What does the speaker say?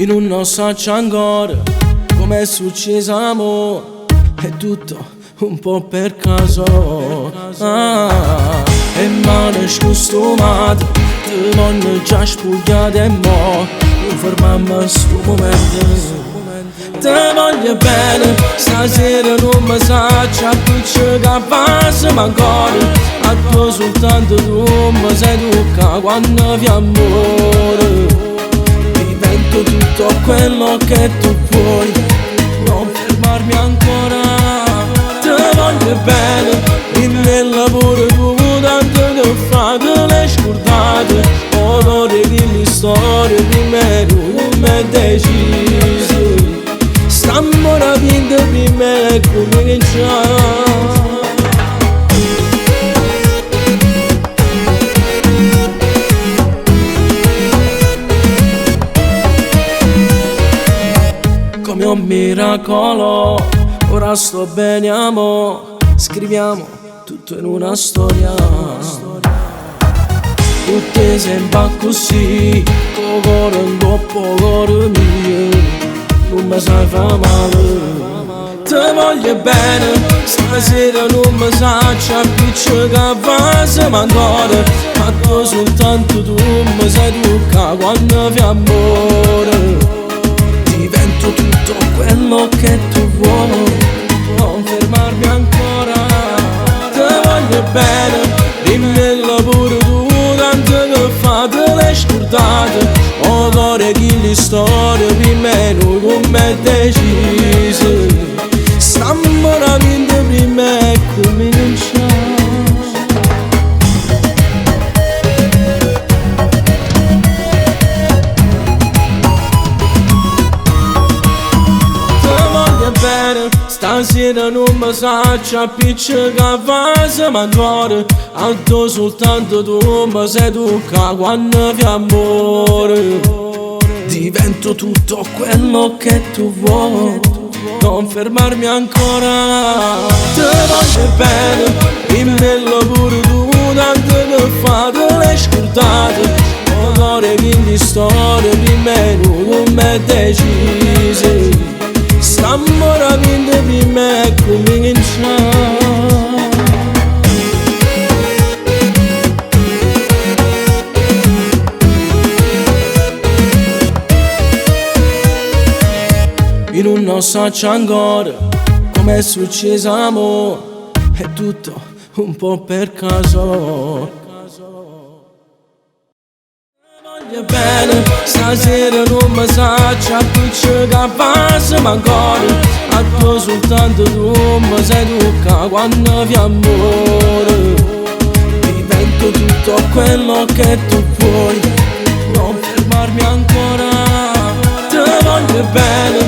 in un non saccio ancora com'è successo amore. È tutto un po' per caso. E male scostumato ti voglio già spugliato e mo non fermammo sto momento. Te voglio bene, stasera non mi saccio a che passa ma ancora a tu soltanto tu mi sei tocca quando vi amore. Divento tutto quello che tu vuoi, non fermarmi ancora. Te voglio bene, nel lavoro tu tanto che fate le scordate. Odore di mi storie di me, non mi è deciso. Stiamo rapendo prima e cominciamo. Come un miracolo, ora sto bene amo. Scriviamo tutto in una storia. Tutte sembra così, con cuore un po' cuore mio. Non mi sai fa male. Te voglio bene, stasera non mi saccio a che passa ma ancora a tu soltanto tu mi sai tocca quando vi amore. Divento tutto quello che tu vuoi, non fermarmi ancora. Te voglio bene, dimmi il lavoro tu tanto che fate le scordate. Odore chi li storie di me non mi è deciso. Stiamo rapendo prima e cominciamo. Stasera non mi saccio a che passa ma ancora a tu soltanto tu mi sei tocca quando vi amore. Divento tutto quello che tu vuoi, non fermarmi ancora. Te voglio bene, dimmi il lavoro tu tanto che fate le scordate. Odore di storie di me non mi è deciso. Stiamo rapendo prima e cominciamo. In un non saccio ancora com'è successo amore. È tutto un po' per caso. Voglio bene, stasera non mi saccio a che passa ma ancora a tu soltanto tu mi sei tocca quando vi amore. Divento tutto quello che tu vuoi, non fermarmi ancora. Te voglio bene,